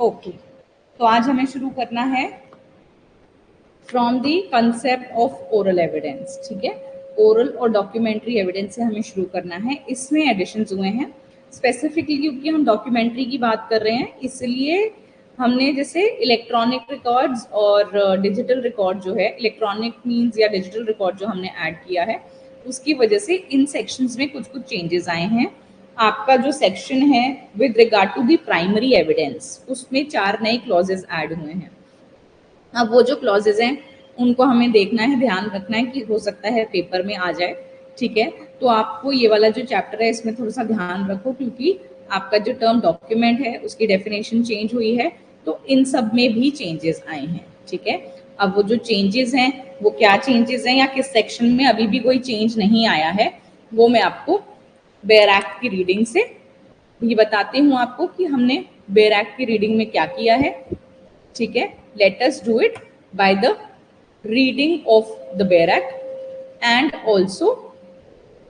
Okay, तो आज हमें शुरू करना है from the concept of oral evidence. ठीक है, ओरल और डॉक्यूमेंट्री एविडेंस से हमें शुरू करना है। इसमें एडिशंस हुए हैं स्पेसिफिकली क्योंकि हम डॉक्यूमेंट्री की बात कर रहे हैं, इसलिए हमने जैसे इलेक्ट्रॉनिक रिकॉर्ड्स और डिजिटल रिकॉर्ड जो है, इलेक्ट्रॉनिक मीन्स या डिजिटल रिकॉर्ड जो हमने ऐड किया है, उसकी वजह से इन सेक्शंस में कुछ कुछ चेंजेस आए हैं। आपका जो सेक्शन है with regard to the primary evidence, उसमें 4 नए क्लॉजेस ऐड हुए हैं। अब वो जो क्लॉजेज हैं उनको हमें देखना है, ध्यान रखना है कि हो सकता है पेपर में आ जाए। ठीक है, तो आपको ये वाला जो चैप्टर है इसमें थोड़ा सा ध्यान रखो, क्योंकि आपका जो टर्म डॉक्यूमेंट है उसकी डेफिनेशन चेंज हुई है, तो इन सब में भी चेंजेस आए हैं। ठीक है, अब वो जो चेंजेस हैं वो क्या चेंजेस हैं या किस सेक्शन में अभी भी कोई चेंज नहीं आया है, वो मैं आपको बेयर एक्ट की रीडिंग से भी बताती हूँ आपको कि हमने बेयर एक्ट की रीडिंग में क्या किया है। ठीक है, let us do it by the reading of the Bear Act and also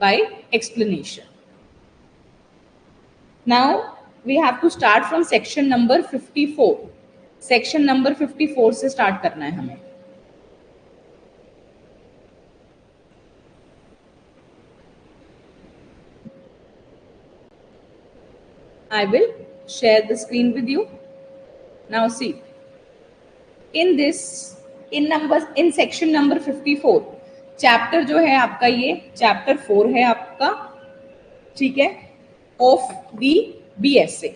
by explanation. Now we have to start from section number 54. section number 54 से start करना है हमें। I will share the screen with you. Now see, in section number 54 chapter जो है आपका, ये chapter 4 है आपका। ठीक है, ऑफ दी BSA,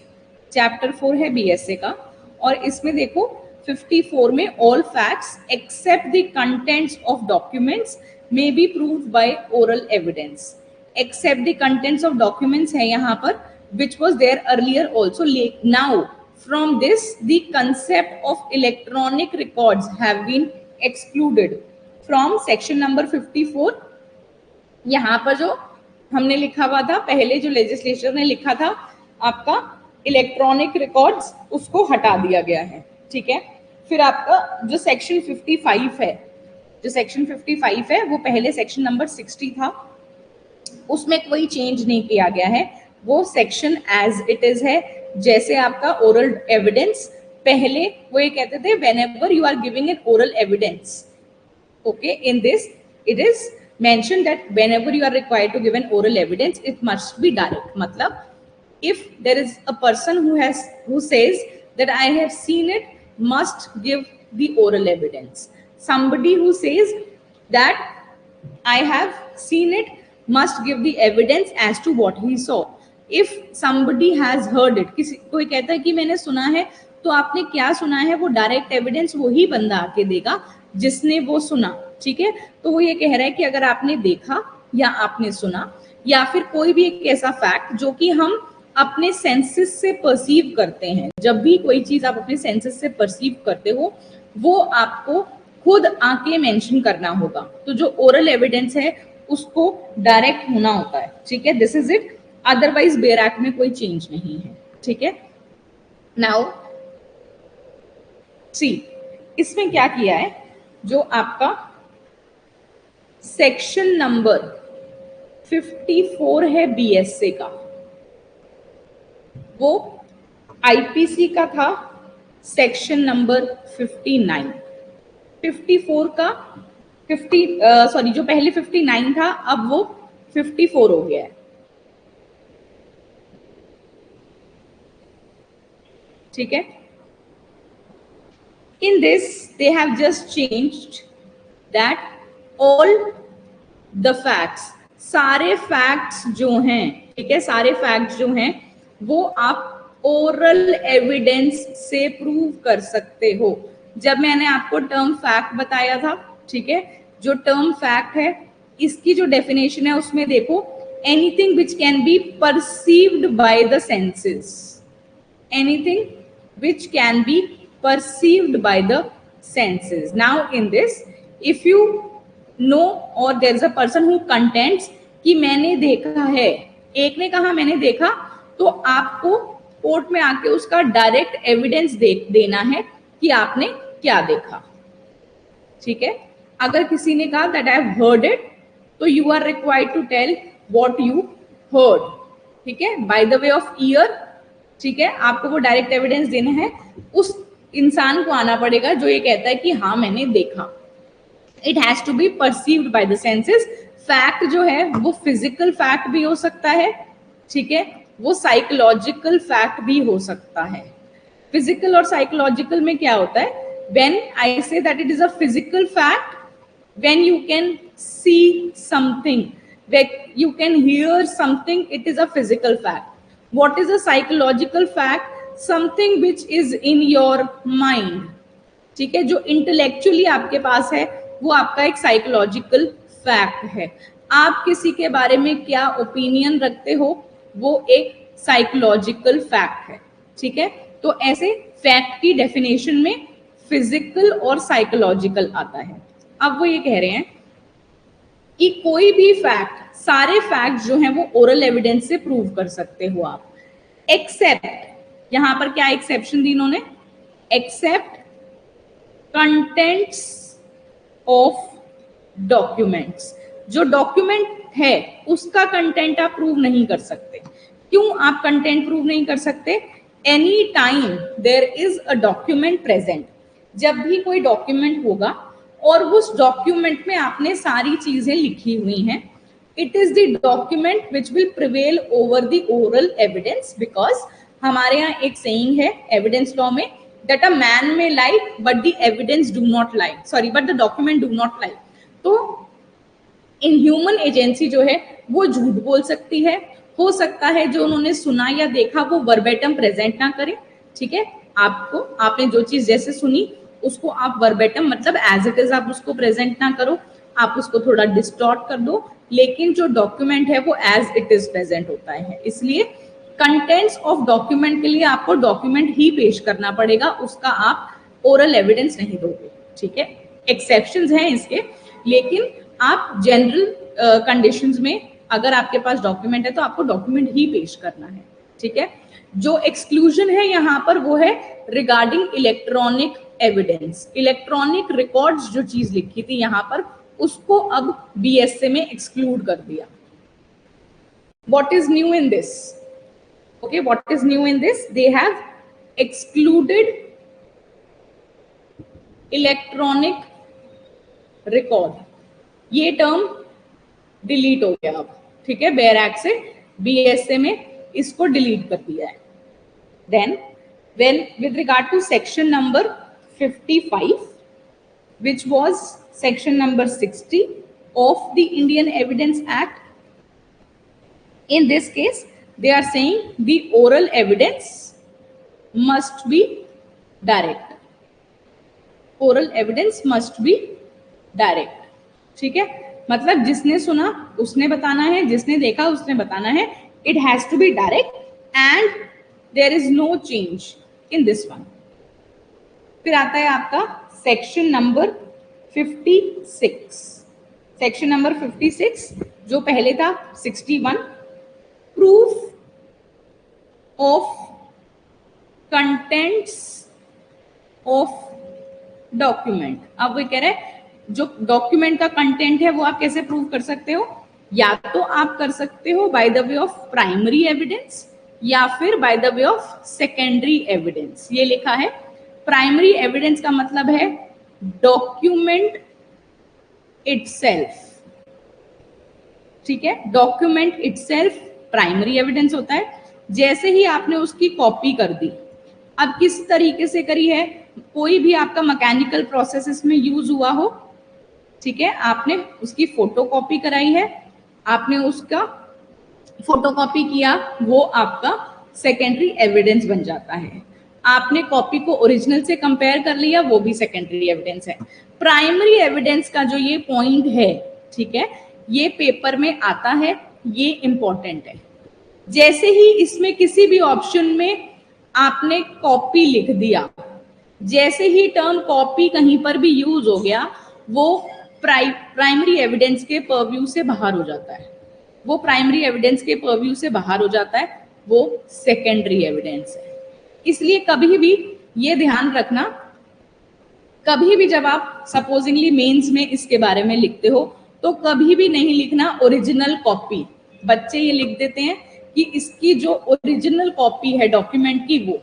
चैप्टर 4 है BSA का। और इसमें देखो 54 में all facts except the contents of documents may be proved by oral evidence. Except the contents of documents है यहाँ पर, which was there earlier also. Now from this the concept of electronic records have been excluded from section number 54। यहाँ पर जो हमने लिखा हुआ था, पहले जो लेजिस्लेचर ने लिखा था आपका इलेक्ट्रॉनिक रिकॉर्ड्स, उसको हटा दिया गया है। ठीक है, फिर आपका जो सेक्शन 55 है, जो सेक्शन 55 है वो पहले सेक्शन नंबर 60 था, उसमें कोई चेंज नहीं किया गया है, वो सेक्शन एज इट इज है। जैसे आपका ओरल एविडेंस, पहले वो ये कहते थे whenever you are giving an oral evidence, okay, in this it is mentioned that whenever you are required to give an oral evidence it must be direct। मतलब if there is a person who says that I have seen it, must give the oral evidence। somebody who says that I have seen it must give the evidence as to what he saw। if somebody has heard it, किसी कोई कहता है कि मैंने सुना है, तो आपने क्या सुना है वो डायरेक्ट एविडेंस वही बंदा आके देगा जिसने वो सुना। ठीक है, तो वो ये कह रहा है कि अगर आपने देखा या आपने सुना या फिर कोई भी एक ऐसा फैक्ट जो कि हम अपने सेंसेस से परसीव करते हैं, जब भी कोई चीज आप अपने सेंसेस से परसीव करते हो वो आपको खुद आके मेंशन करना होगा। तो जो ओरल एविडेंस है उसको डायरेक्ट होना होता है। ठीक है, this is it, otherwise bare act में कोई चेंज नहीं है। ठीक है, नाउ सी, इसमें क्या किया है, जो आपका सेक्शन नंबर 54 है BSA का, वो IPC का था सेक्शन नंबर 59। 54 का जो पहले 59 था अब वो 54 हो गया है। ठीक है, in this they have just changed that all the facts, सारे फैक्ट्स जो हैं, ठीक है, सारे फैक्ट्स जो हैं वो आप ओरल एविडेंस से प्रूव कर सकते हो। जब मैंने आपको टर्म फैक्ट बताया था, ठीक है, जो टर्म फैक्ट है इसकी जो डेफिनेशन है उसमें देखो, anything which can be perceived by the senses, anything which can be perceived by the senses। now in this if you know or there is a person who contends कि मैंने देखा है, एक ने कहा मैंने देखा, तो आपको कोर्ट में आके उसका डायरेक्ट एविडेंस देना है कि आपने क्या देखा। ठीक है, अगर किसी ने कहा that I have heard it, तो you are required to tell what you heard। ठीक है, by the way of ear ठीक है, आपको वो डायरेक्ट एविडेंस देना है, उस इंसान को आना पड़ेगा जो ये कहता है कि हाँ मैंने देखा। It has to be perceived by the senses. Fact जो है वो फिजिकल फैक्ट भी हो सकता है, ठीक है, वो साइकोलॉजिकल फैक्ट भी हो सकता है। फिजिकल और साइकोलॉजिकल में क्या होता है, when I say that it is a physical fact, when you can see something, when you can hear something, it is a physical fact. What is a psychological fact? Something which is in your mind, ठीक है, जो intellectually आपके पास है वो आपका एक psychological fact है। आप किसी के बारे में क्या ओपिनियन रखते हो वो एक साइकोलॉजिकल फैक्ट है, ठीक है। तो ऐसे फैक्ट की डेफिनेशन में फिजिकल और साइकोलॉजिकल आता है। अब वो ये कह रहे हैं कि कोई भी फैक्ट, सारे फैक्ट जो हैं वो ओरल एविडेंस से प्रूव कर सकते हो आप, एक्सेप्ट, यहां पर क्या एक्सेप्शन दी इन्होंने, एक्सेप्ट कंटेंट्स ऑफ डॉक्यूमेंट्स। जो डॉक्यूमेंट है उसका कंटेंट आप प्रूव नहीं कर सकते। क्यों आप कंटेंट प्रूव नहीं कर सकते? Any time there is a document present, जब भी कोई डॉक्यूमेंट होगा और उस डॉक्यूमेंट में आपने सारी चीजें लिखी हुई हैं, it is the document which will prevail over the oral evidence. Because हमारे यहाँ एक सेइंग है एविडेंस लॉ में, that a man may lie but the evidence do not lie, sorry but the document do not lie। तो in human agency जो है वो झूठ बोल सकती है, हो सकता है जो उन्होंने सुना या देखा वो वर्बेटम प्रेजेंट ना करे, ठीक है, आपको, आपने जो चीज जैसे सुनी उसको आप वर्बेटम मतलब एज इट इज आप उसको प्रेजेंट ना करो, आप उसको थोड़ा डिस्टॉर्ट कर दो, लेकिन जो डॉक्यूमेंट है वो एज इट इज प्रेजेंट होता है। इसलिए कंटेंट्स ऑफ डॉक्यूमेंट के लिए आपको डॉक्यूमेंट ही पेश करना पड़ेगा, उसका आप ओरल एविडेंस नहीं दोगे, ठीक है। एक्सेप्शंस हैं इसके, लेकिन आप जनरल कंडीशंस में अगर आपके पास डॉक्यूमेंट है तो आपको डॉक्यूमेंट ही पेश करना है, ठीक है। जो एक्सक्लूजन है यहाँ पर वो है regarding electronic evidence. Electronic records जो चीज लिखी थी यहाँ पर उसको अब बीएसए में एक्सक्लूड कर दिया। What is new in this? Okay, what is new in this? They have excluded electronic record। ये टर्म डिलीट हो गया अब, ठीक है, बेयर एक्ट से बीएसए में इसको डिलीट कर दिया है। Then when with regard to section number 55 which was section number 60 of the Indian Evidence Act, in this case they are saying the oral evidence must be direct, oral evidence must be direct, ठीक है, मतलब जिसने सुना उसने बताना है, जिसने देखा उसने बताना है, it has to be direct and there is no change in this one। फिर आता है आपका सेक्शन नंबर 56, सेक्शन नंबर 56 जो पहले था 61, proof of contents of document. अब वो कह रहे हैं जो डॉक्यूमेंट का कंटेंट है वो आप कैसे प्रूव कर सकते हो? या तो आप कर सकते हो by the way of primary evidence या फिर by the way of secondary evidence. ये लिखा है प्राइमरी एविडेंस का मतलब है डॉक्यूमेंट इटसेल्फ, ठीक है, डॉक्यूमेंट इटसेल्फ प्राइमरी एविडेंस होता है। जैसे ही आपने उसकी कॉपी कर दी, अब किस तरीके से करी है, कोई भी आपका मैकेनिकल प्रोसेस इसमें यूज हुआ हो, ठीक है, आपने उसकी फोटो कॉपी कराई है, आपने उसका फोटोकॉपी किया, वो आपका सेकेंडरी एविडेंस बन जाता है। आपने कॉपी को ओरिजिनल से कंपेयर कर लिया, वो भी सेकेंडरी एविडेंस है। प्राइमरी एविडेंस का जो ये पॉइंट है, ठीक है, ये पेपर में आता है, ये इंपॉर्टेंट है। जैसे ही इसमें किसी भी ऑप्शन में आपने कॉपी लिख दिया, जैसे ही टर्म कॉपी कहीं पर भी यूज हो गया, वो प्राइमरी एविडेंस के परव्यू से बाहर हो जाता है, वो प्राइमरी एविडेंस के परव्यू से बाहर हो जाता है, वो सेकेंडरी एविडेंस है। इसलिए कभी भी ये ध्यान रखना, कभी भी जब आप सपोजिंगली मेंस में इसके बारे में लिखते हो तो कभी भी नहीं लिखना ओरिजिनल कॉपी। बच्चे ये लिख देते हैं कि इसकी जो ओरिजिनल कॉपी है डॉक्यूमेंट की वो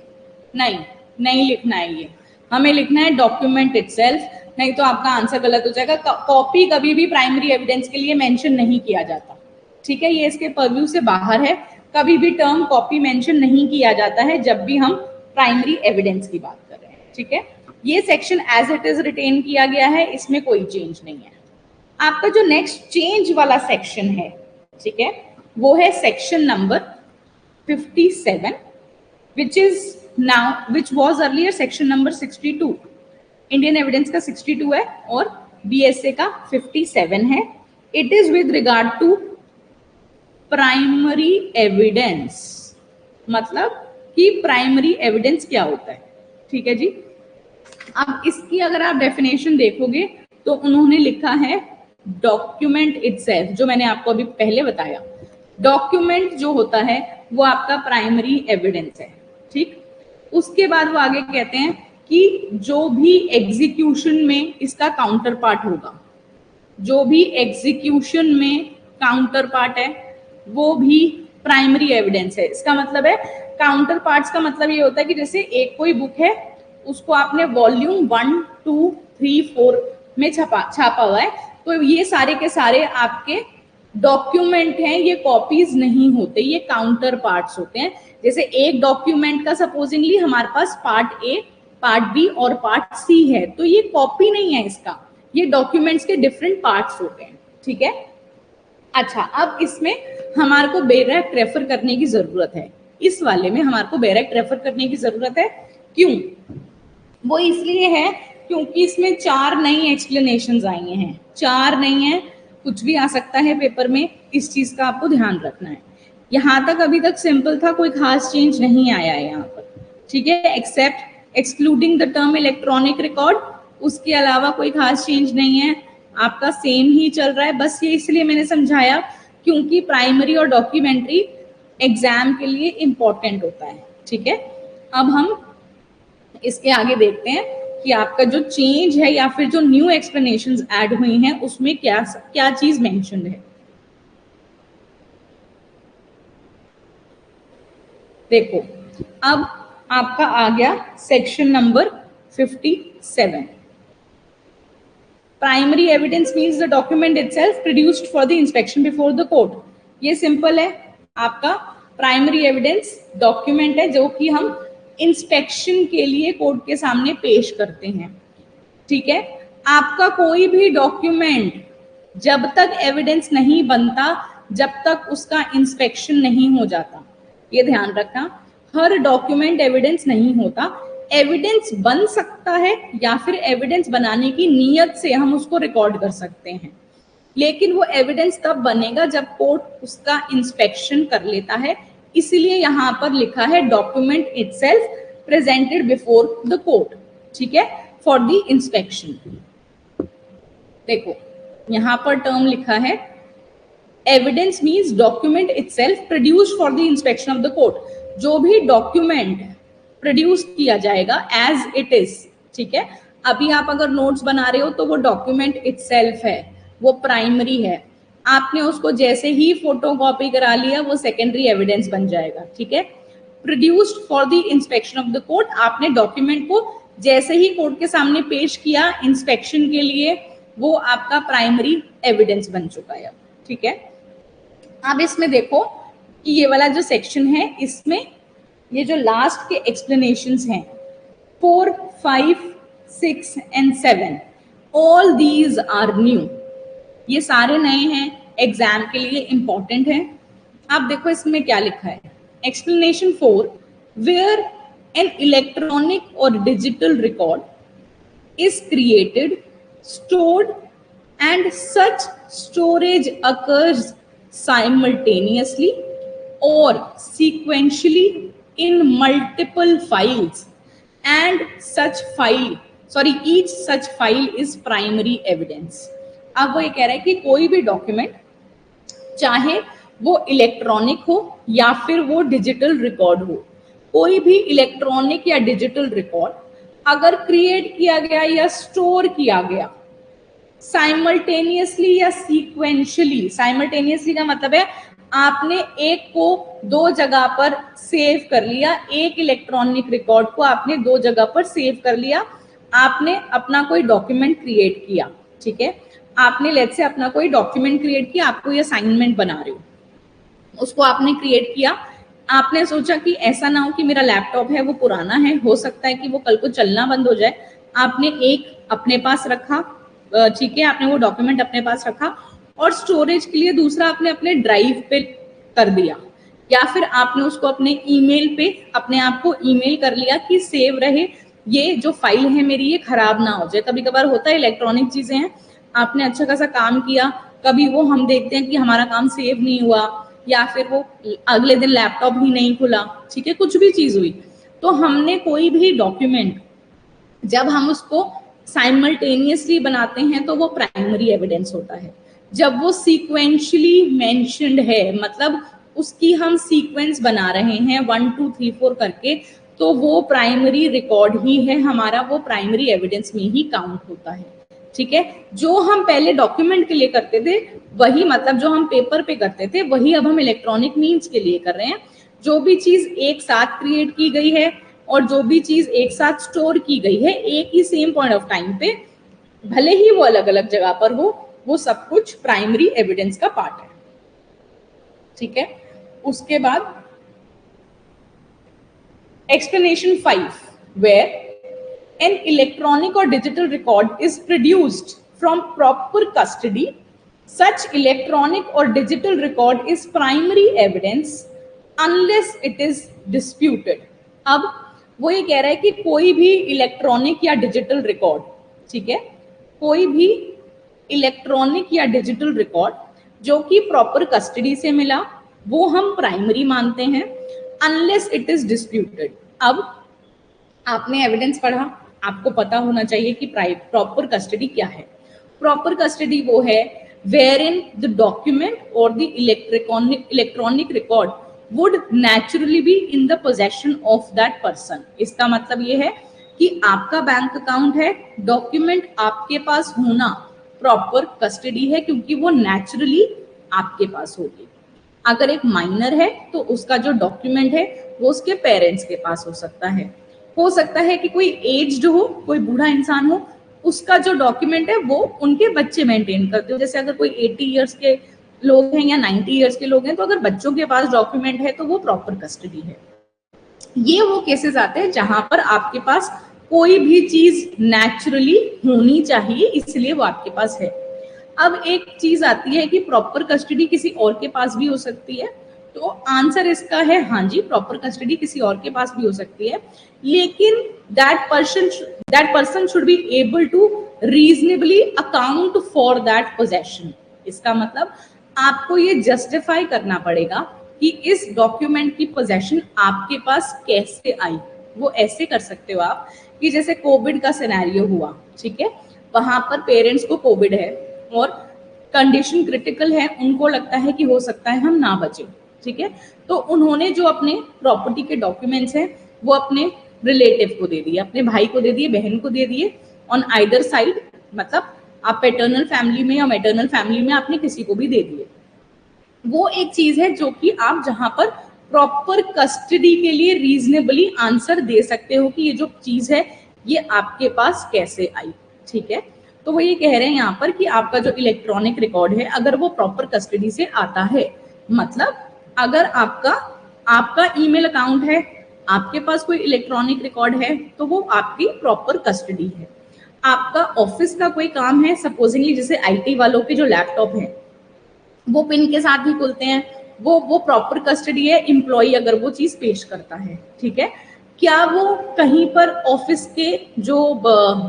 नहीं लिखना है, ये हमें लिखना है डॉक्यूमेंट इटसेल्फ, नहीं तो आपका आंसर गलत हो जाएगा। कॉपी कभी भी प्राइमरी एविडेंस के लिए मेंशन नहीं किया जाता, ठीक है, ये इसके परव्यू से बाहर है। कभी भी टर्म कॉपी मेंशन नहीं किया जाता है जब भी हम प्राइमरी एविडेंस की बात कर रहे हैं, ठीक है। ये section as it is written किया गया है, इसमें कोई चेंज नहीं है। आपका जो नेक्स्ट चेंज वाला सेक्शन है, ठीक है, वो है section number 57 which was earlier section number 62। Indian evidence का 62 है और बीएसए का 57 है। It is with regard to primary evidence, मतलब कि प्राइमरी एविडेंस क्या होता है, ठीक है जी। अब इसकी अगर आप डेफिनेशन देखोगे तो उन्होंने लिखा है डॉक्यूमेंट इटसेल्फ, जो मैंने आपको अभी पहले बताया। डॉक्यूमेंट जो होता है वो आपका प्राइमरी एविडेंस है, ठीक। उसके बाद वो आगे कहते हैं कि जो भी एग्जीक्यूशन में इसका काउंटर पार्ट होगा, जो भी एग्जीक्यूशन में काउंटर पार्ट है वो भी प्राइमरी एविडेंस है। इसका मतलब है काउंटर पार्ट्स का मतलब ये होता है कि जैसे एक कोई बुक है, उसको आपने वॉल्यूम 1, 2, 3, 4 में छापा हुआ है, तो ये सारे के सारे आपके डॉक्यूमेंट हैं, ये कॉपीज नहीं होते, ये काउंटर पार्ट्स होते हैं। जैसे एक डॉक्यूमेंट का सपोजिंगली हमारे पास पार्ट ए, पार्ट बी और पार्ट सी है, तो ये कॉपी नहीं है इसका, ये डॉक्यूमेंट्स के डिफरेंट पार्ट्स होते हैं, ठीक है। अच्छा, अब इसमें हमारे को बेरेक्ट रेफर करने की जरूरत है, इस वाले में हमारे को बेरेक्ट रेफर करने की जरूरत है। क्यों? वो इसलिए है क्योंकि इसमें 4 नई एक्सप्लेनेशंस आई हैं। 4 नहीं है, कुछ भी आ सकता है पेपर में, इस चीज का आपको ध्यान रखना है। यहाँ तक अभी तक सिंपल था, कोई खास चेंज नहीं आया है यहाँ पर, ठीक है, except excluding the term electronic record, उसके अलावा कोई खास चेंज नहीं है, आपका सेम ही चल रहा है। बस ये इसलिए मैंने समझाया क्योंकि प्राइमरी और डॉक्यूमेंट्री एग्जाम के लिए इंपॉर्टेंट होता है, ठीक है। अब हम इसके आगे देखते हैं कि आपका जो चेंज है या फिर जो न्यू एक्सप्लेनेशंस ऐड हुई हैं उसमें क्या क्या चीज मेंशन्ड है। देखो, अब आपका आ गया section number 57। Primary evidence means the document itself produced for the inspection before the court. ये सिंपल है, आपका प्राइमरी एविडेंस डॉक्यूमेंट है जो कि हम इंस्पेक्शन के लिए कोर्ट के सामने पेश करते हैं, ठीक है। आपका कोई भी डॉक्यूमेंट जब तक एविडेंस नहीं बनता, जब तक उसका इंस्पेक्शन नहीं हो जाता, ये ध्यान रखना। हर डॉक्यूमेंट एविडेंस नहीं होता, एविडेंस बन सकता है या फिर एविडेंस बनाने की नीयत से हम उसको रिकॉर्ड कर सकते हैं, लेकिन वो एविडेंस तब बनेगा जब कोर्ट उसका इंस्पेक्शन कर लेता है। इसलिए यहां पर लिखा है document itself presented before the court, ठीक है, फॉर द इंस्पेक्शन। देखो, यहां पर टर्म लिखा है evidence means document itself produced for the inspection of the court. जो भी डॉक्यूमेंट प्रोड्यूस किया जाएगा एज इट इज, ठीक है। अभी आप अगर नोट्स बना रहे हो तो वो डॉक्यूमेंट इटसेल्फ है, वो प्राइमरी है। आपने उसको जैसे ही फोटोकॉपी करा लिया वो सेकेंडरी एविडेंस बन जाएगा, ठीक है। Produced for the inspection of the court, आपने डॉक्यूमेंट को जैसे ही कोर्ट के सामने पेश किया इंस्पेक्शन के लिए, वो आपका प्राइमरी एविडेंस बन चुका है, ठीक है। अब इसमें देखो कि ये वाला जो सेक्शन है, इसमें ये जो लास्ट के एक्सप्लेनेशंस हैं 4, 5, 6 and 7, all these are new. ये सारे नए हैं, एग्जाम के लिए इंपॉर्टेंट है। आप देखो इसमें क्या लिखा है, एक्सप्लेनेशन 4, वेयर एन इलेक्ट्रॉनिक और digital record is created, stored and such storage occurs simultaneously or sequentially in multiple files and each such file is primary evidence। अब वो ये कह रहा है कि कोई भी डॉक्यूमेंट, चाहे वो इलेक्ट्रॉनिक हो या फिर वो डिजिटल रिकॉर्ड हो, कोई भी इलेक्ट्रॉनिक या डिजिटल रिकॉर्ड अगर क्रिएट किया गया या स्टोर किया गया साइमल्टेनियसली या सीक्वेंशियली, साइमल्टेनियसली का मतलब है आपने एक को दो जगह पर सेव कर लिया, एक इलेक्ट्रॉनिक रिकॉर्ड को आपने दो जगह पर सेव कर लिया। आपने अपना कोई डॉक्यूमेंट क्रिएट किया, ठीक है, आपने लेट्स से अपना कोई डॉक्यूमेंट क्रिएट किया, आप कोई असाइनमेंट बना रहे हो, उसको आपने क्रिएट किया। आपने सोचा कि ऐसा ना हो कि मेरा लैपटॉप है वो पुराना है, हो सकता है कि वो कल को चलना बंद हो जाए। आपने एक अपने पास रखा, ठीक है, आपने वो डॉक्यूमेंट अपने पास रखा, और स्टोरेज के लिए दूसरा आपने अपने ड्राइव पे कर दिया, या फिर आपने उसको अपने ईमेल पे अपने आप को ईमेल कर लिया कि सेव रहे, ये जो फाइल है मेरी ये खराब ना हो जाए। कभी कभार होता है इलेक्ट्रॉनिक चीजें हैं, आपने अच्छा खासा काम किया, कभी वो हम देखते हैं कि हमारा काम सेव नहीं हुआ, या फिर वो अगले दिन लैपटॉप ही नहीं खुला, ठीक है, कुछ भी चीज हुई, तो हमने कोई भी डॉक्यूमेंट जब हम उसको साइमल्टेनियसली बनाते हैं तो वो प्राइमरी एविडेंस होता है। जब वो सीक्वेंशियली मेंशन्ड है, मतलब उसकी हम सीक्वेंस बना रहे हैं 1 2 3 4 करके, तो वो प्राइमरी रिकॉर्ड ही है हमारा, वो प्राइमरी एविडेंस में ही काउंट होता है, ठीक है। जो हम पहले डॉक्यूमेंट के लिए करते थे वही, मतलब जो हम पेपर पे करते थे वही अब हम इलेक्ट्रॉनिक मीन्स के लिए कर रहे हैं। जो भी चीज एक साथ क्रिएट की गई है और जो भी चीज एक साथ स्टोर की गई है एक ही सेम पॉइंट ऑफ टाइम पे, भले ही वो अलग अलग जगह पर हो, वो सब कुछ प्राइमरी एविडेंस का पार्ट है, ठीक है। उसके बाद explanation 5, where an electronic or digital record is produced from proper custody, such electronic or digital record is primary evidence unless it is disputed। अब वो ये कह रहा है कि कोई भी इलेक्ट्रॉनिक या डिजिटल रिकॉर्ड, ठीक है, कोई भी इलेक्ट्रॉनिक या डिजिटल रिकॉर्ड जो कि प्रॉपर कस्टडी से मिला वो हम प्राइमरी मानते हैं, अनलेस इट इज डिस्प्यूटेड। अब आपने एविडेंस पढ़ा, आपको पता होना चाहिए कि प्रॉपर कस्टडी क्या है। प्रॉपर कस्टडी वो है wherein the document or the electronic record would naturally be in the possession of that person। इसका मतलब ये है कि आपका बैंक अकाउंट है, डॉक्यूमेंट आपके पास होना प्रॉपर कस्टडी है, क्योंकि वो नेचुरली आपके पास होगी। अगर एक माइनर है तो उसका जो डॉक्यूमेंट है वो उसके पेरेंट्स के पास हो सकता है कि कोई एज्ड हो, कोई बूढ़ा इंसान हो, उसका जो डॉक्यूमेंट है वो उनके बच्चे मेंटेन करते हो। जैसे अगर कोई 80 इयर्स के लोग हैं या 90 इयर्स के लोग हैं, तो अगर बच्चों के पास डॉक्यूमेंट है तो वो प्रॉपर कस्टडी है। ये वो केसेस आते हैं जहां पर आपके पास कोई भी चीज नेचुरली होनी चाहिए, इसलिए वो आपके पास है। अब एक चीज आती है कि प्रॉपर कस्टडी किसी और के पास भी हो सकती है, तो आंसर इसका है हाँ जी, प्रॉपर कस्टडी किसी और के पास भी हो सकती है, लेकिन that person should be able to reasonably account for that possession. इसका मतलब आपको ये जस्टिफाई करना पड़ेगा कि इस डॉक्यूमेंट की पोजेशन आपके पास कैसे आई। वो ऐसे कर सकते हो आप कि जैसे कोविड का सिनेरियो हुआ, ठीक है, वहां पर पेरेंट्स को कोविड है और कंडीशन क्रिटिकल है, उनको लगता है कि हो सकता है हम ना बचे, ठीक है, तो उन्होंने जो अपने प्रॉपर्टी के डॉक्यूमेंट्स हैं वो अपने रिलेटिव को दे दिए, अपने भाई को दे दिए, बहन को दे दिए, ऑन आइदर साइड, मतलब आप पैटर्नल फैमिली में या मैटरनल फैमिली में आपने किसी को भी दे दिए। वो एक चीज है जो कि आप जहां पर प्रॉपर कस्टडी के लिए रीजनेबली आंसर दे सकते हो कि ये जो चीज है ये आपके पास कैसे आई, ठीक है। तो वो ये कह रहे हैं यहाँ पर कि आपका जो इलेक्ट्रॉनिक रिकॉर्ड है अगर वो प्रॉपर कस्टडी से आता है, मतलब अगर आपका ईमेल अकाउंट है, आपके पास कोई इलेक्ट्रॉनिक रिकॉर्ड है, तो वो आपकी प्रॉपर कस्टडी है। आपका ऑफिस का कोई काम है, सपोजिंगली जैसे आईटी वालों के जो लैपटॉप हैं वो पिन के साथ ही खुलते हैं, वो प्रॉपर कस्टडी है, एम्प्लॉय अगर वो चीज पेश करता है, ठीक है। क्या वो कहीं पर ऑफिस के जो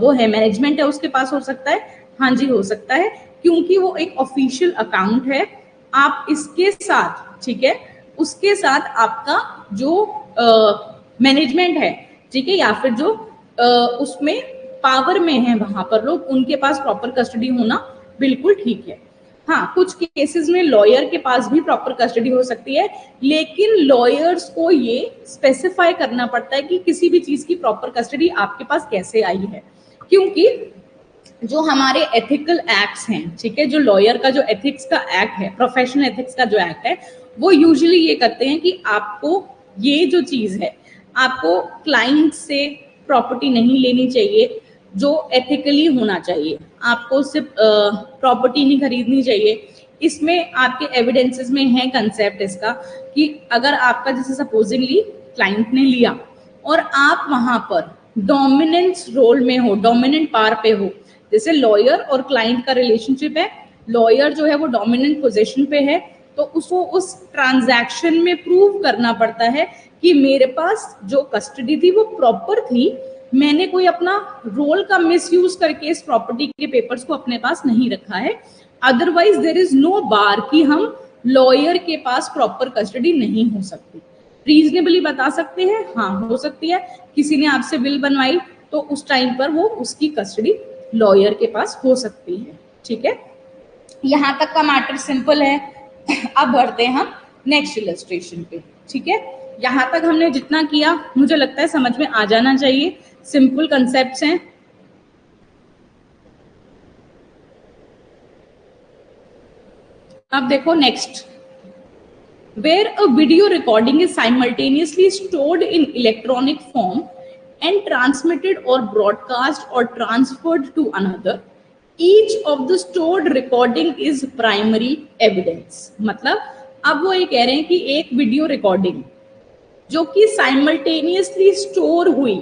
वो है मैनेजमेंट है उसके पास हो सकता है? हाँ जी, हो सकता है, क्योंकि वो एक ऑफिशियल अकाउंट है। आप इसके साथ, ठीक है, उसके साथ आपका जो मैनेजमेंट है, ठीक है, या फिर जो उसमें पावर में है वहां पर लोग, उनके पास प्रॉपर कस्टडी होना बिल्कुल ठीक है। हाँ, कुछ केसेस में लॉयर के पास भी प्रॉपर कस्टडी हो सकती है, लेकिन लॉयर्स को ये स्पेसिफाई करना पड़ता है कि किसी भी चीज की प्रॉपर कस्टडी आपके पास कैसे आई है, क्योंकि जो हमारे एथिकल एक्ट्स हैं, ठीक है, जो लॉयर का जो एथिक्स का एक्ट है, प्रोफेशनल एथिक्स का जो एक्ट है, वो यूजुअली ये करते हैं कि आपको ये जो चीज है, आपको क्लाइंट से प्रॉपर्टी नहीं लेनी चाहिए, जो एथिकली होना चाहिए, आपको सिर्फ प्रॉपर्टी नहीं खरीदनी चाहिए। इसमें आपके एविडेंसेस में है कंसेप्ट इसका कि अगर आपका जैसे सपोजिंगली क्लाइंट ने लिया और आप वहां पर डोमिनेंस रोल में हो, डोमिनेंट पावर पे हो, जैसे लॉयर और क्लाइंट का रिलेशनशिप है, लॉयर जो है वो डोमिनेंट पोजीशन पे है, तो उसको उस ट्रांजैक्शन में प्रूव करना पड़ता है कि मेरे पास जो कस्टडी थी वो प्रॉपर थी, मैंने कोई अपना रोल का मिसयूज करके इस प्रॉपर्टी के पेपर्स को अपने पास नहीं रखा है। अदरवाइज देयर इज नो बार कि हम लॉयर के पास प्रॉपर कस्टडी नहीं हो सकती। रीजनेबली बता सकते हैं, हाँ हो सकती है, किसी ने आपसे बिल बनवाई तो उस टाइम पर वो उसकी कस्टडी लॉयर के पास हो सकती है, ठीक है। यहां तक का मैटर सिंपल है। अब बढ़ते हैं हम नेक्स्ट इलस्ट्रेशन पे, ठीक है। यहां तक हमने जितना किया मुझे लगता है समझ में आ जाना चाहिए, सिंपल कंसेप्ट्स हैं। अब देखो next, where a video recording is simultaneously stored in electronic form and transmitted or broadcast or transferred to another, each of the stored recording is primary evidence। मतलब अब वो ये कह रहे हैं कि एक वीडियो रिकॉर्डिंग जो कि साइमल्टेनियसली स्टोर हुई,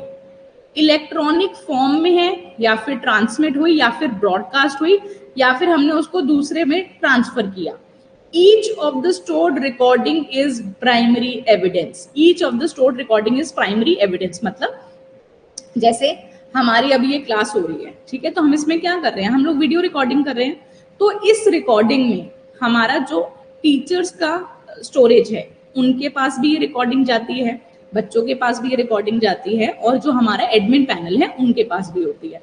इलेक्ट्रॉनिक फॉर्म में है, या फिर ट्रांसमिट हुई, या फिर ब्रॉडकास्ट हुई, या फिर हमने उसको दूसरे में ट्रांसफर किया, each of the stored recording is primary evidence। each of the stored recording is primary evidence मतलब जैसे हमारी अभी ये क्लास हो रही है, ठीक है, तो हम इसमें क्या कर रहे हैं, हम लोग वीडियो रिकॉर्डिंग कर रहे हैं, तो इस रिकॉर्डिंग में हमारा जो टीचर्स का स्टोरेज है उनके पास भी ये रिकॉर्डिंग जाती है, बच्चों के पास भी ये रिकॉर्डिंग जाती है, और जो हमारा एडमिन पैनल है उनके पास भी होती है।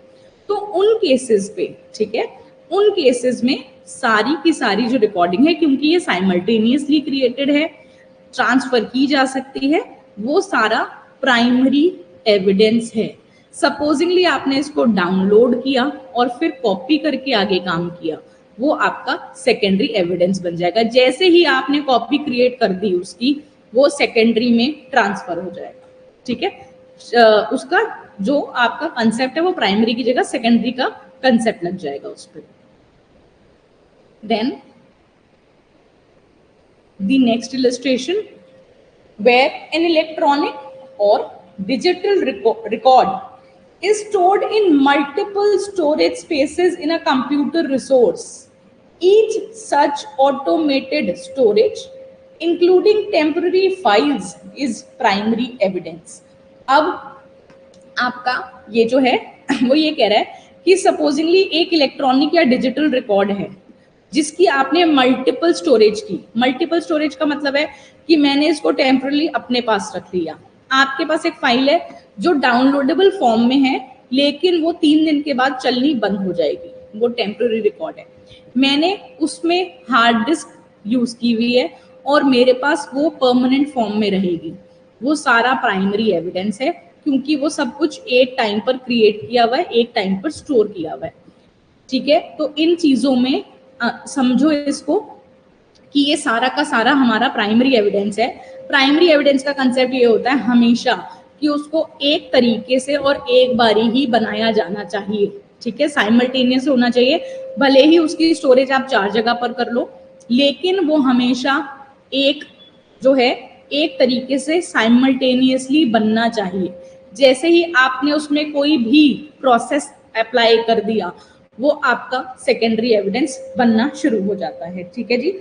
तो उन केसेस पे, ठीक है, उन केसेस में सारी की सारी जो रिकॉर्डिंग है, क्योंकि ये साइमल्टेनियसली क्रिएटेड है, ट्रांसफर की जा सकती है, वो सारा प्राइमरी एविडेंस है। सपोजिंगली आपने इसको डाउनलोड किया और फिर कॉपी करके आगे काम किया, वो आपका सेकेंडरी एविडेंस बन जाएगा। जैसे ही आपने कॉपी क्रिएट कर दी उसकी, वो सेकेंडरी में ट्रांसफर हो जाएगा, ठीक है। उसका जो आपका कंसेप्ट है वो प्राइमरी की जगह सेकेंडरी का कंसेप्ट लग जाएगा उस पर। Then the next illustration, where an electronic or digital record is stored in multiple storage spaces in a computer resource. Each such automated storage, including temporary files, is primary evidence। अब आपका ये जो है वो ये कह रहा है कि सपोजिंगली एक इलेक्ट्रॉनिक या डिजिटल रिकॉर्ड है जिसकी आपने मल्टीपल स्टोरेज की। मल्टीपल स्टोरेज का मतलब है कि मैंने इसको टेम्पररी अपने पास रख लिया। आपके पास एक फाइल है जो डाउनलोडेबल फॉर्म में है, लेकिन वो 3 दिन के बाद चलनी बंद हो जाएगी, वो टेम्पररी रिकॉर्ड है। मैंने उसमें हार्ड डिस्क यूज की हुई है और मेरे पास वो परमानेंट फॉर्म में रहेगी, वो सारा प्राइमरी एविडेंस है, क्योंकि वो सब कुछ एक टाइम पर क्रिएट किया हुआ है, एक टाइम पर स्टोर किया हुआ है, ठीक है। तो इन चीजों में समझो इसको कि ये सारा का सारा हमारा प्राइमरी एविडेंस है। प्राइमरी एविडेंस का कंसेप्ट ये होता है हमेशा कि उसको एक तरीके से और एक बारी ही बनाया जाना चाहिए, ठीक है, साइमल्टेनियस होना चाहिए। भले ही उसकी स्टोरेज आप 4 जगह पर कर लो, लेकिन वो हमेशा एक जो है एक तरीके से साइमल्टेनियसली बनना चाहिए। जैसे ही आपने उसमें कोई भी प्रोसेस अप्लाई कर दिया, वो आपका सेकेंडरी एविडेंस बनना शुरू हो जाता है, ठीक है जी।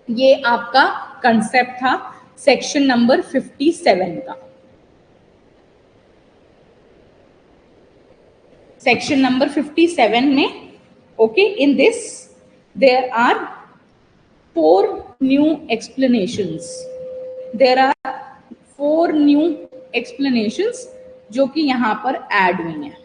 ये आपका कंसेप्ट था सेक्शन नंबर 57 का। सेक्शन नंबर 57 में, okay, in this there are 4 new explanations. There are 4 new explanations जो कि यहाँ पर ऐड हुई हैं,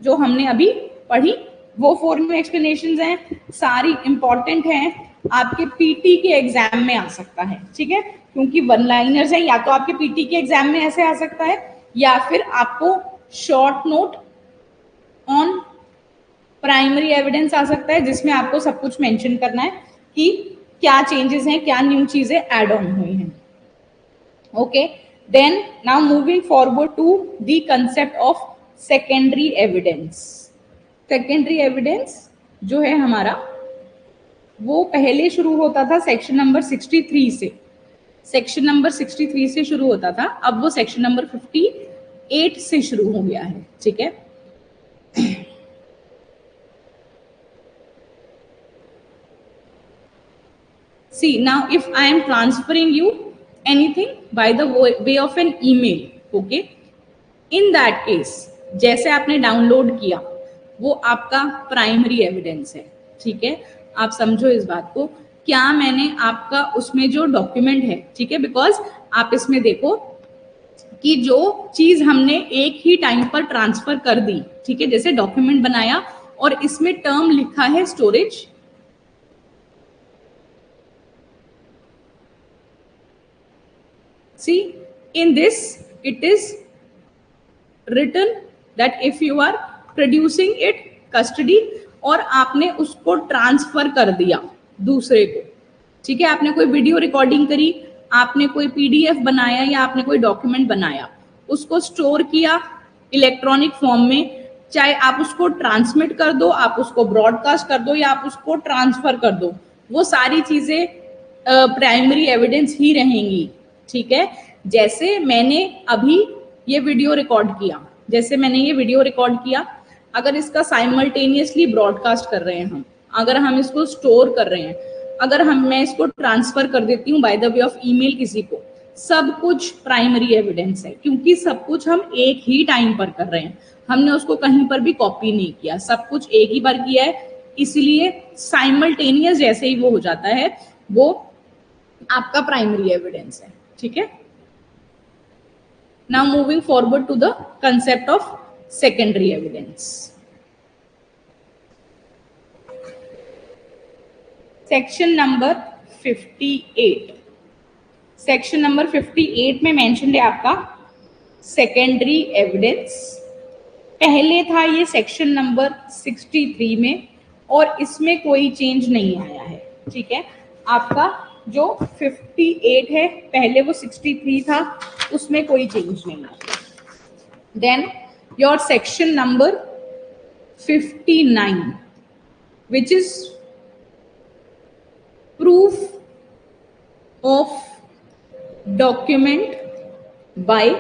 जो हमने अभी पढ़ी वो 4 न्यू एक्सप्लेनेशंस हैं, सारी इंपॉर्टेंट हैं, आपके पीटी के एग्जाम में आ सकता है, ठीक है, क्योंकि 1 लाइनर्स है। या तो आपके पीटी के एग्जाम में ऐसे आ सकता है, या फिर आपको short note on primary evidence आ सकता है जिसमें आपको सब कुछ मेंशन करना है कि क्या चेंजेस हैं, क्या न्यू चीजें ऐड ऑन हुई हैं. Okay, then now moving forward to the concept of secondary evidence. Secondary evidence जो है हमारा वो पहले शुरू होता था सेक्शन नंबर 63 से. सेक्शन नंबर 63 से शुरू होता था, अब वो सेक्शन नंबर 58 से शुरू हो गया है. ठीक है, see now if I am transferring you anything by the way of an email, okay, in that case जैसे आपने डाउनलोड किया वो आपका प्राइमरी एविडेंस है. ठीक है, आप समझो इस बात को. क्या मैंने आपका उसमें जो डॉक्यूमेंट है, ठीक है, बिकॉज आप इसमें देखो कि जो चीज हमने एक ही टाइम पर ट्रांसफर कर दी, ठीक है, जैसे डॉक्यूमेंट बनाया और इसमें टर्म लिखा है storage. See, in this it is written that if you are producing it custody और आपने उसको ट्रांसफर कर दिया दूसरे को, ठीक है, आपने कोई वीडियो रिकॉर्डिंग करी, आपने कोई पीडीएफ बनाया या आपने कोई डॉक्यूमेंट बनाया, उसको स्टोर किया इलेक्ट्रॉनिक फॉर्म में, चाहे आप उसको ट्रांसमिट कर दो, आप उसको ब्रॉडकास्ट कर दो या आप उसको ट्रांसफर कर दो, वो सारी चीजें प्राइमरी एविडेंस ही रहेंगी. ठीक है, जैसे मैंने अभी ये वीडियो रिकॉर्ड किया, जैसे मैंने ये वीडियो रिकॉर्ड किया, अगर इसका साइमल्टेनियसली ब्रॉडकास्ट कर रहे हैं हम, अगर हम इसको स्टोर कर रहे हैं, अगर मैं इसको ट्रांसफर कर देती हूँ by the way of email किसी को, सब कुछ प्राइमरी एविडेंस है, क्योंकि सब कुछ हम एक ही टाइम पर कर रहे हैं, हमने उसको कहीं पर भी कॉपी नहीं किया, सब कुछ एक ही बार किया है, इसलिए साइमल्टेनियस जैसे ही वो हो जाता है वो आपका प्राइमरी एविडेंस है. ठीक है, now moving forward to the concept of secondary evidence. section number 58. section number 58 में mentioned है आपका secondary evidence. पहले था ये section number 63 में और इसमें कोई चेंज नहीं आया है. ठीक है, आपका जो 58 है पहले वो 63 था, उसमें कोई चेंज नहीं आया. Then your section number 59 which is proof of document by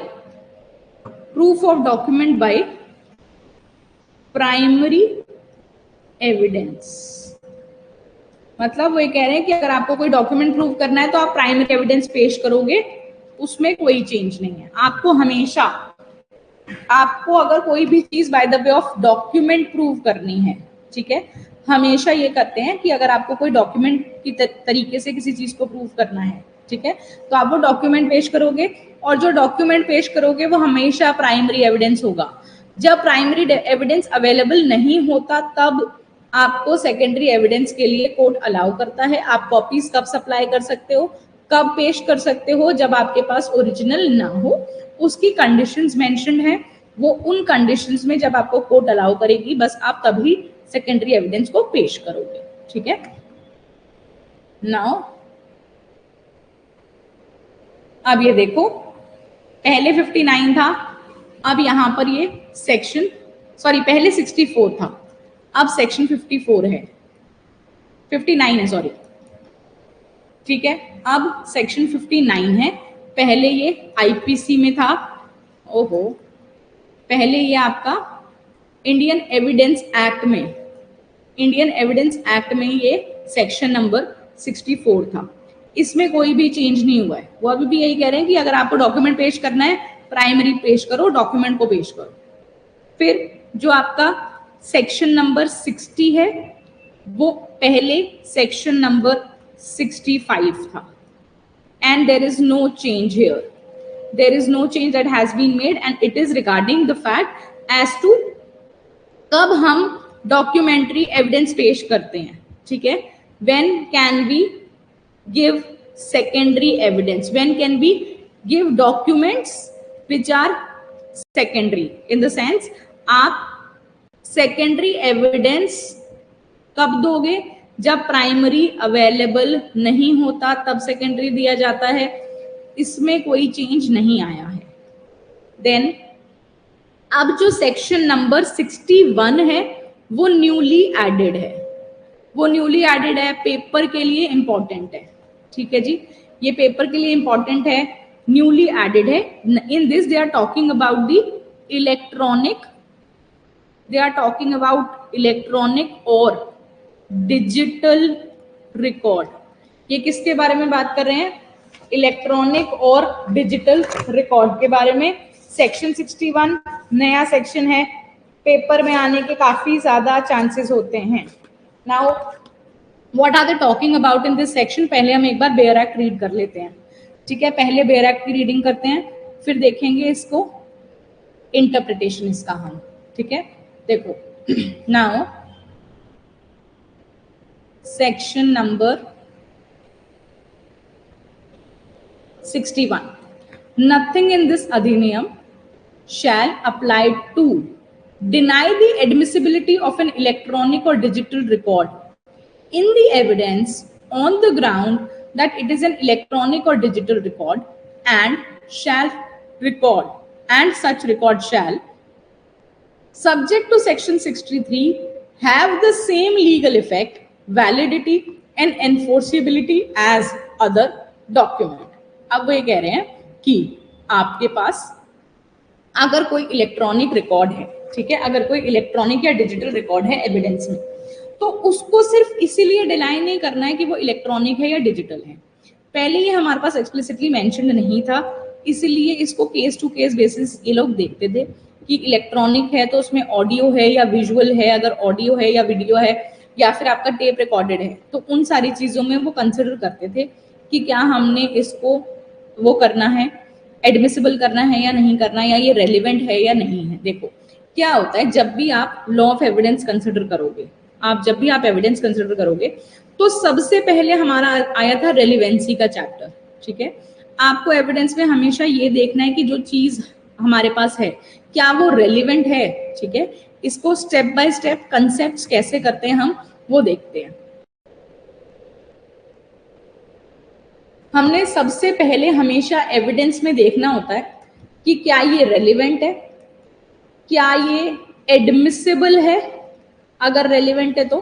primary evidence. मतलब वो ये कह रहे हैं कि अगर आपको कोई डॉक्यूमेंट प्रूव करना है तो आप प्राइमरी एविडेंस पेश करोगे, उसमें कोई चेंज नहीं है. आपको हमेशा, आपको अगर कोई भी चीज by the way of document prove करनी है, ठीक है, हमेशा ये करते हैं कि अगर आपको कोई डॉक्यूमेंट की तरीके से किसी चीज को प्रूव करना है, ठीक है, तो आप वो डॉक्यूमेंट पेश करोगे और जो डॉक्यूमेंट पेश करोगे वो हमेशा प्राइमरी एविडेंस होगा. जब प्राइमरी एविडेंस अवेलेबल नहीं होता तब आपको सेकेंडरी एविडेंस के लिए कोर्ट अलाउ करता है. आप कॉपीज कब सप्लाई कर सकते हो, कब पेश कर सकते हो, जब आपके पास ओरिजिनल ना हो. उसकी कंडीशंस मेंशन है, वो उन कंडीशंस में जब आपको कोर्ट अलाउ करेगी बस आप तभी सेकेंडरी एविडेंस को पेश करोगे. ठीक है, नाउ अब ये देखो, पहले 59 था, अब यहां पर ये सेक्शन, सॉरी पहले 64 था, अब सेक्शन 54 है, 59 है सॉरी. ठीक है, अब सेक्शन 59 है, पहले ये आईपीसी में था. ओहो, पहले ये आपका इंडियन एविडेंस एक्ट में, इंडियन एविडेंस एक्ट में ये सेक्शन नंबर 64 था. इसमें कोई भी चेंज नहीं हुआ है. वो अभी भी यही कह रहे हैं कि अगर आपको डॉक्यूमेंट पेश करना है, प्राइमरी पेश करो, डॉक्यूमेंट को पेश करो. फिर जो आपका सेक्शन नंबर 60 है वो पहले सेक्शन नंबर 65 था. And there is no change here, there is no change that has been made and it is regarding the fact as to कब हम डॉक्यूमेंट्री एविडेंस पेश करते हैं. ठीक है, when can we give secondary evidence, when can we give documents which are secondary, in the sense आप secondary evidence कब दोगे? जब प्राइमरी अवेलेबल नहीं होता तब सेकेंडरी दिया जाता है, इसमें कोई चेंज नहीं आया है। देन अब जो सेक्शन नंबर 61 है वो न्यूली एडेड है, वो न्यूली एडेड है, पेपर के लिए इंपॉर्टेंट है, ठीक है जी, ये पेपर के लिए इंपॉर्टेंट है, न्यूली एडेड है। In this they are talking about the electronic, they are talking about electronic और डिजिटल रिकॉर्ड। ये किसके बारे में बात कर रहे हैं? इलेक्ट्रॉनिक और डिजिटल रिकॉर्ड के बारे में। सेक्शन 61 नया सेक्शन है, पेपर में आने के काफी ज्यादा चांसेस होते हैं। Now what are they talking about in this section? पहले हम एक बार बेयर एक्ट रीड कर लेते हैं, ठीक है, पहले बेयर एक्ट की रीडिंग करते हैं, फिर देखेंगे इसको इंटरप्रिटेशन इसका हम, ठीक है। देखो now section number 61, nothing in this adhiniyam shall apply to deny the admissibility of an electronic or digital record in the evidence on the ground that it is an electronic or digital record, and shall record, and such record shall, subject to section 63, have the same legal effect, validity and enforceability as other document। अब वो ये कह रहे हैं कि आपके पास अगर कोई इलेक्ट्रॉनिक रिकॉर्ड है, ठीक है, अगर कोई इलेक्ट्रॉनिक या डिजिटल रिकॉर्ड है एविडेंस में, तो उसको सिर्फ इसीलिए डिनाई नहीं करना है कि वो इलेक्ट्रॉनिक है या डिजिटल है। पहले ये हमारे पास एक्सप्लिसिटली मेंशन्ड नहीं था, इसलिए इसको केस टू केस बेसिस ये लोग देखते थे कि इलेक्ट्रॉनिक है तो उसमें ऑडियो है या विजुअल है, अगर ऑडियो है या वीडियो है या फिर आपका टेप रिकॉर्डेड है, तो उन सारी चीजों में वो कंसिडर करते थे कि क्या हमने इसको वो करना है, एडमिसिबल करना है या नहीं करना, या ये रेलिवेंट है या नहीं है। देखो क्या होता है, जब भी आप लॉ ऑफ एविडेंस कंसिडर करोगे, जब भी आप एविडेंस कंसिडर करोगे, तो सबसे पहले हमारा आया था रेलिवेंसी का चैप्टर, ठीक है। आपको एविडेंस में हमेशा ये देखना है कि जो चीज हमारे पास है क्या वो रेलिवेंट है, ठीक है। इसको स्टेप बाय स्टेप कंसेप्ट्स कैसे करते हैं हम वो देखते हैं। हमने सबसे पहले हमेशा एविडेंस में देखना होता है कि क्या ये रेलिवेंट है, क्या ये एडमिसिबल है, अगर रेलिवेंट है तो,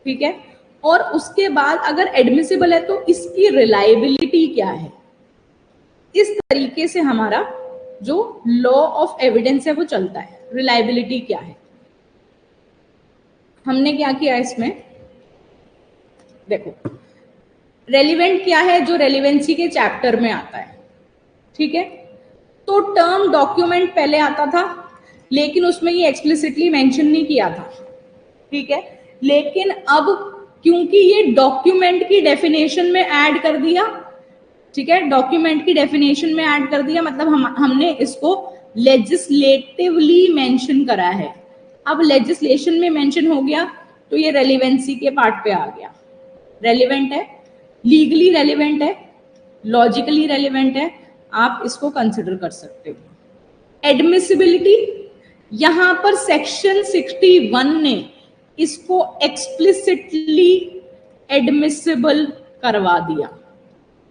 ठीक है, और उसके बाद अगर एडमिसिबल है तो इसकी रिलायबिलिटी क्या है। इस तरीके से हमारा जो लॉ ऑफ एविडेंस है वो चलता है। रिलायबिलिटी क्या है, हमने क्या किया इसमें, देखो रेलिवेंट क्या है, जो रेलिवेंसी के चैप्टर में आता है, ठीक है। तो टर्म डॉक्यूमेंट पहले आता था, लेकिन उसमें ये एक्सप्लिसिटली मेंशन नहीं किया था, ठीक है। लेकिन अब क्योंकि ये डॉक्यूमेंट की डेफिनेशन में ऐड कर दिया, ठीक है, डॉक्यूमेंट की डेफिनेशन में ऐड कर दिया, मतलब हमने इसको लेजिस्लेटिवली मेंशन करा है। अब लेजिस्लेशन में मेंशन हो गया तो ये रेलिवेंसी के पार्ट पे आ गया। रेलिवेंट है, लीगली रेलिवेंट है, लॉजिकली रेलिवेंट है, आप इसको कंसिडर कर सकते हो। एडमिसिबिलिटी, यहां पर सेक्शन 61 ने इसको एक्सप्लिसिटली एडमिसिबल करवा दिया,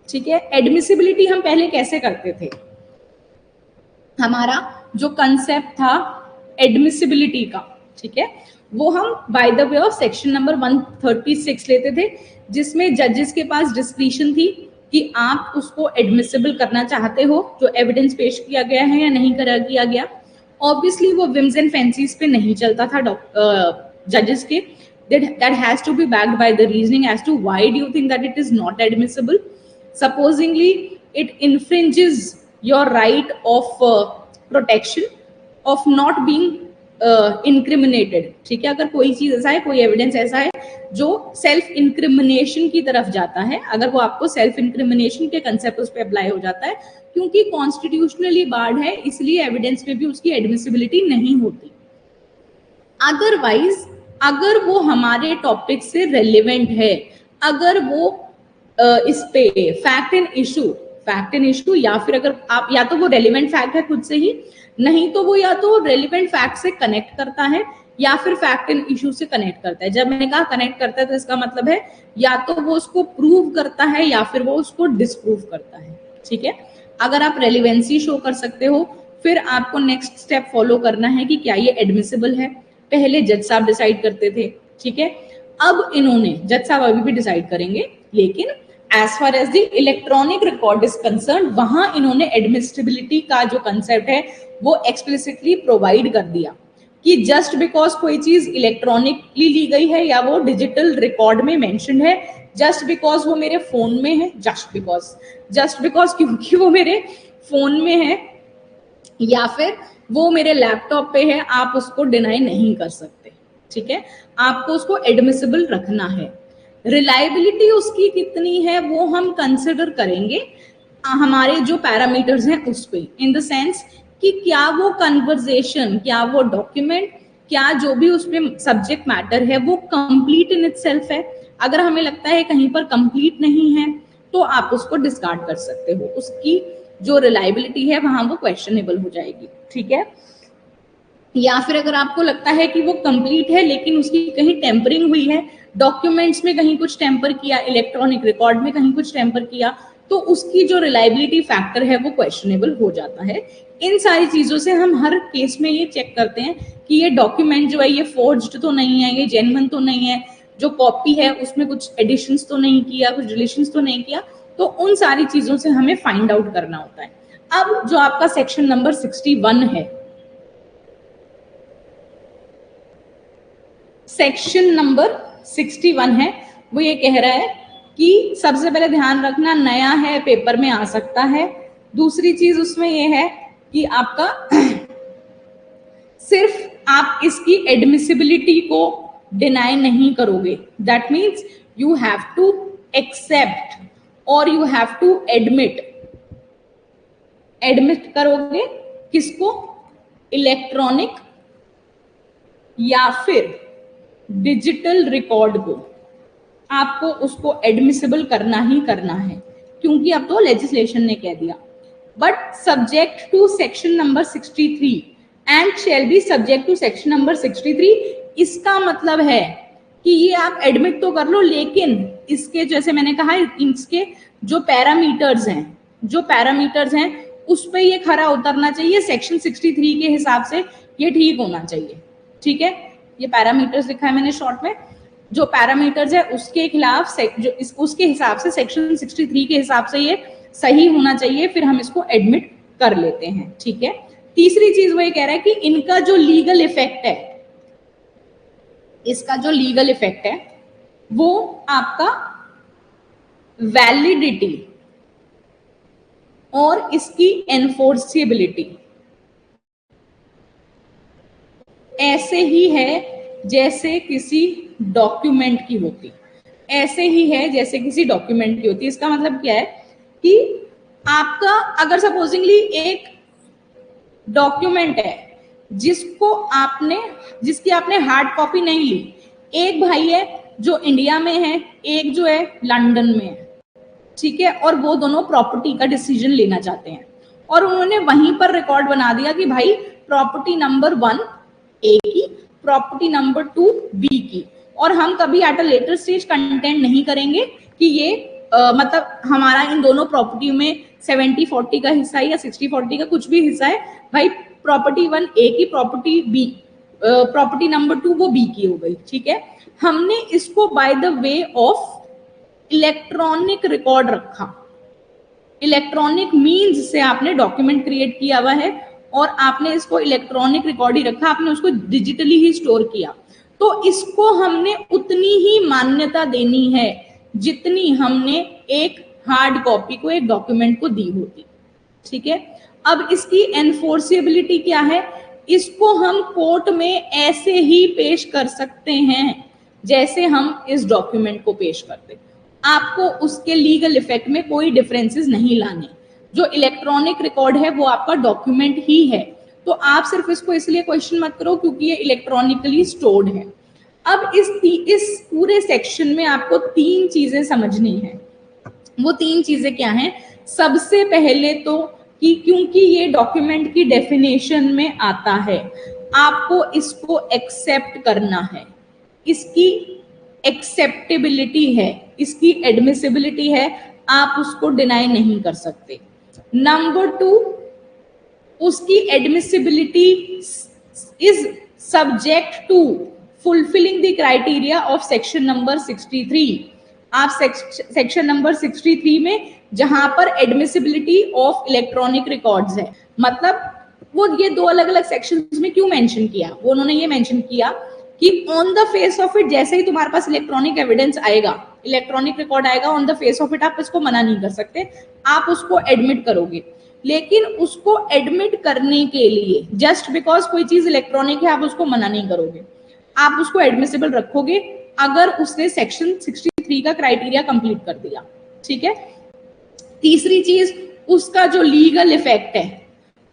ठीक है। एडमिसिबिलिटी हम पहले कैसे करते थे, हमारा जो कंसेप्ट था एडमिसिबिलिटी का, ठीक है, वो हम by the way of section number 136 लेते थे, जिसमें जजेस के पास डिस्क्रिशन थी कि आप उसको एडमिसिबल करना चाहते हो, जो एविडेंस पेश किया गया है या नहीं किया गया। ऑब्वियसली वो विम्स एंड फैंसीज पे नहीं चलता था जजेस के, that has to be backed by the reasoning as to why do you think that it is not admissible. Supposingly it infringes your right of protection of not being incriminated, ठीक है। अगर कोई चीज ऐसा है, कोई एविडेंस ऐसा है जो सेल्फ इंक्रिमिनेशन की तरफ जाता है, अगर वो आपको सेल्फ इंक्रिमिनेशन के कंसेप्ट उस पर अप्लाई हो जाता है, क्योंकि कॉन्स्टिट्यूशनली बार्ड है इसलिए एविडेंस में भी उसकी एडमिसिबिलिटी नहीं होती। अदरवाइज अगर वो हमारे टॉपिक से रेलिवेंट है, अगर वो इस पे फैक्ट एंड इशू या फिर अगर आप या तो वो रेलिवेंट फैक्ट है खुद से ही, नहीं तो वो या तो रेलिवेंट फैक्ट से कनेक्ट करता है या फिर फैक्ट एंड इशू से कनेक्ट करता है। जब मैंने कहा कनेक्ट करता है तो इसका मतलब है या तो वो उसको प्रूव करता है या फिर वो उसको डिसप्रूव करता है। ठीक है, अगर आप रेलिवेंसी शो कर सकते हो फिर आपको नेक्स्ट स्टेप फॉलो करना है कि क्या ये एडमिसिबल है। पहले जज साहब डिसाइड करते थे, ठीक है, अब इन्होंने, जज साहब अभी भी डिसाइड करेंगे, लेकिन as far as the electronic record is concern वहां इन्होंने एडमिसिबिलिटी का जो कंसेप्ट है वो एक्सप्लिसिटली प्रोवाइड कर दिया कि जस्ट बिकॉज कोई चीज इलेक्ट्रॉनिकली ली गई है या वो डिजिटल रिकॉर्ड में मेंशन है, जस्ट बिकॉज वो मेरे फोन में है, जस्ट बिकॉज क्योंकि वो मेरे फोन में है या फिर वो मेरे लैपटॉप पे है, आप उसको डिनाई नहीं कर सकते। ठीक है, आपको उसको एडमिसिबल रखना है। रिलायबिलिटी उसकी कितनी है वो हम कंसिडर करेंगे हमारे जो पैरामीटर्स हैं उस पे, इन द सेंस कि क्या वो कन्वर्सेशन, क्या वो डॉक्यूमेंट, क्या जो भी उसमें सब्जेक्ट मैटर है वो कंप्लीट इन इटसेल्फ है। अगर हमें लगता है कहीं पर कंप्लीट नहीं है तो आप उसको डिस्कार्ड कर सकते हो, उसकी जो रिलायबिलिटी है वहां वो क्वेश्चनेबल हो जाएगी। ठीक है, या फिर अगर आपको लगता है कि वो कंप्लीट है लेकिन उसकी कहीं टेम्परिंग हुई है, डॉक्यूमेंट्स में कहीं कुछ टेम्पर किया, इलेक्ट्रॉनिक रिकॉर्ड में कहीं कुछ टेम्पर किया, तो उसकी जो रिलायबिलिटी फैक्टर है वो क्वेश्चनेबल हो जाता है। इन सारी चीजों से हम हर केस में ये चेक करते हैं कि ये डॉक्यूमेंट जो है ये फोर्ज्ड तो नहीं है, ये जेन्युइन तो नहीं है, जो कॉपी है उसमें कुछ एडिशंस तो नहीं किया, कुछ डिलीशंस तो नहीं किया, तो उन सारी चीजों से हमें फाइंड आउट करना होता है। अब जो आपका सेक्शन नंबर 61 है, सेक्शन नंबर 61 है, वो ये कह रहा है कि सबसे पहले ध्यान रखना नया है, पेपर में आ सकता है। दूसरी चीज उसमें ये है कि आपका सिर्फ आप इसकी एडमिसिबिलिटी को डिनाई नहीं करोगे, that means you have to accept और you have to admit. Admit करोगे किसको? इलेक्ट्रॉनिक या फिर डिजिटल रिकॉर्ड को, आपको उसको एडमिसिबल करना ही करना है क्योंकि अब तो लेजिस्लेशन ने कह दिया। But subject to section number 63 and shall be subject to section number 63, इसका मतलब है कि ये आप एडमिट तो कर लो लेकिन इसके, जैसे मैंने कहा, इसके जो पैरामीटर्स हैं उस पे ये खरा उतरना चाहिए। सेक्शन 63 के हिसाब से ये ठीक होना चाहिए। ठीक है, ये पैरामीटर्स लिखा है मैंने शॉर्ट में, जो पैरामीटर्स है उसके खिलाफ उसके हिसाब से सेक्शन 63 के हिसाब से ये सही होना चाहिए, फिर हम इसको एडमिट कर लेते हैं। ठीक है, तीसरी चीज वो ये कह रहा है कि इनका जो लीगल इफेक्ट है, इसका जो लीगल इफेक्ट है वो आपका वैलिडिटी और इसकी एनफोर्सिबिलिटी ऐसे ही है जैसे किसी डॉक्यूमेंट की होती, ऐसे ही है जैसे किसी डॉक्यूमेंट की होती। इसका मतलब क्या है कि आपका अगर सपोजिंगली एक डॉक्यूमेंट है जिसकी आपने हार्ड कॉपी नहीं ली, एक भाई है जो इंडिया में है, एक जो है लंदन में है, ठीक है, और वो दोनों प्रॉपर्टी का डिसीजन लेना चाहते हैं और उन्होंने वहीं पर रिकॉर्ड बना दिया कि भाई प्रॉपर्टी नंबर 1 ए की, प्रॉपर्टी नंबर 2 बी की, और हम कभी at a later stage content नहीं करेंगे कि ये मतलब हमारा इन दोनों प्रॉपर्टी में 70-40 का हिस्सा है या 60-40 का कुछ भी हिस्सा है। भाई प्रॉपर्टी 1 ए की, प्रॉपर्टी बी, प्रॉपर्टी नंबर 2 वो बी की हो गई। ठीक है, हमने इसको by the way of electronic record रखा, इलेक्ट्रॉनिक मीन्स से आपने डॉक्यूमेंट क्रिएट किया हुआ है और आपने इसको इलेक्ट्रॉनिक रिकॉर्ड ही रखा, आपने उसको डिजिटली ही स्टोर किया, तो इसको हमने उतनी ही मान्यता देनी है जितनी हमने एक हार्ड कॉपी को, एक डॉक्यूमेंट को दी होती। ठीक है, अब इसकी एनफोर्सिबिलिटी क्या है? इसको हम कोर्ट में ऐसे ही पेश कर सकते हैं जैसे हम इस डॉक्यूमेंट को पेश करते, आपको उसके लीगल इफेक्ट में कोई डिफरेंसेस नहीं लाने। जो इलेक्ट्रॉनिक रिकॉर्ड है वो आपका डॉक्यूमेंट ही है, तो आप सिर्फ इसको इसलिए क्वेश्चन मत करो क्योंकि ये इलेक्ट्रॉनिकली स्टोर्ड है। अब इस पूरे सेक्शन में आपको 3 चीजें समझनी है। वो 3 चीजें क्या हैं? सबसे पहले तो कि क्योंकि ये डॉक्यूमेंट की डेफिनेशन में आता है, आपको इसको एक्सेप्ट करना है, इसकी एक्सेप्टेबिलिटी है, इसकी एडमिसिबिलिटी है, आप उसको डिनाई नहीं कर सकते। नंबर 2, उसकी admissibility is subject to fulfilling the criteria of section number 63। आप सेक्शन नंबर 63 में जहां पर एडमिसिबिलिटी ऑफ इलेक्ट्रॉनिक रिकॉर्ड्स है, मतलब वो ये दो अलग अलग सेक्शंस में क्यों मेंशन किया, वो उन्होंने ये मेंशन किया कि on the face of it, जैसे ही तुम्हारे पास इलेक्ट्रॉनिक एविडेंस आएगा, इलेक्ट्रॉनिक रिकॉर्ड आएगा, on the face of it आप इसको मना नहीं कर सकते, आप उसको एडमिट करोगे। लेकिन उसको एडमिट करने के लिए जस्ट बिकॉज कोई चीज इलेक्ट्रॉनिक है आप उसको मना नहीं करोगे, आप उसको एडमिसिबल रखोगे अगर उसने सेक्शन 63 का क्राइटेरिया कंप्लीट कर दिया। ठीक है। तीसरी चीज, उसका जो लीगल इफेक्ट है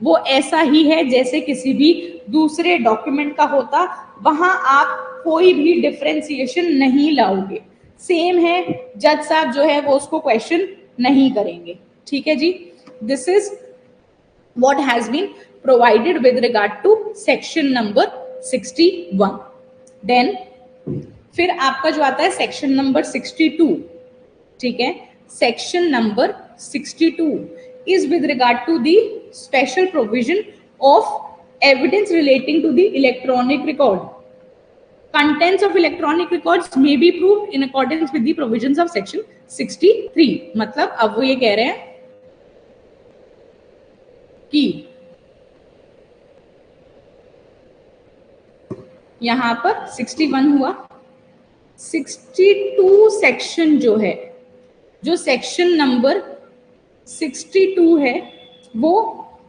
वो ऐसा ही है जैसे किसी भी दूसरे डॉक्यूमेंट का होता, वहां आप कोई भी डिफरेंशिएशन नहीं लाओगे, सेम है, जज साहब जो है वो उसको क्वेश्चन नहीं करेंगे। ठीक है जी, this is what has been provided with regard to section number 61। Then फिर आपका जो आता है सेक्शन नंबर 62। ठीक है, section number 62 is with regard to the special provision of evidence relating to the electronic record. Contents of electronic records may be proved in accordance with the provisions of section 63। मतलब अब वो ये कह रहे हैं कि यहां पर 61 हुआ, 62 सेक्शन जो है, जो सेक्शन नंबर 62 है वो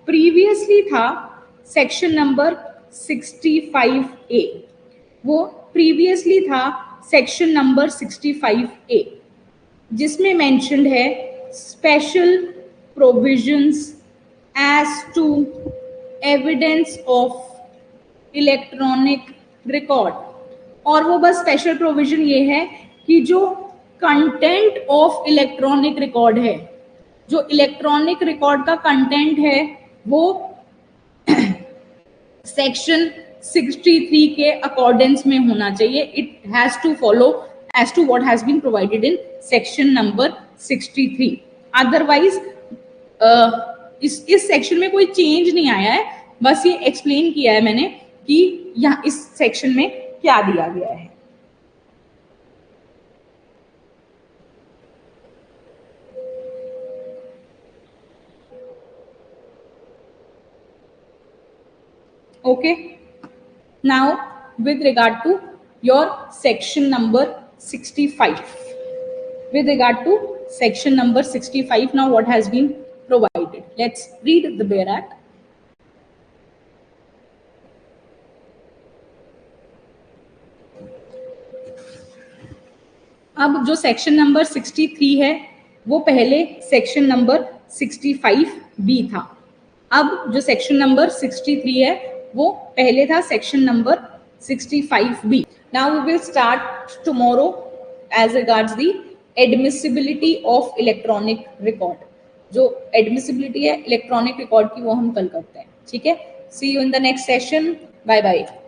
प्रीवियसली था सेक्शन नंबर 65A, वो प्रीवियसली था सेक्शन नंबर 65A, जिसमें मेंशन्ड है special provisions as to evidence of electronic record. और वो बस स्पेशल प्रोविजन ये है कि जो कंटेंट ऑफ इलेक्ट्रॉनिक रिकॉर्ड है, जो इलेक्ट्रॉनिक रिकॉर्ड का कंटेंट है वो सेक्शन 63 के अकॉर्डेंस में होना चाहिए। It has to follow as to what has been provided in section number 63। Otherwise इस सेक्शन में कोई चेंज नहीं आया है, बस ये एक्सप्लेन किया है मैंने कि यहाँ इस सेक्शन में क्या दिया गया है। Okay, now with regard to your section number 65, with regard to section number 65, now what has been provided, let's read the bare act. अब जो सेक्शन नंबर 63 है वो पहले सेक्शन नंबर 65B था, अब जो सेक्शन नंबर 63 है वो पहले था section number 65B। Now we will start tomorrow as regards the admissibility of electronic record। जो admissibility है इलेक्ट्रॉनिक रिकॉर्ड की वो हम कल करते हैं। ठीक है, see you in the next session, bye bye।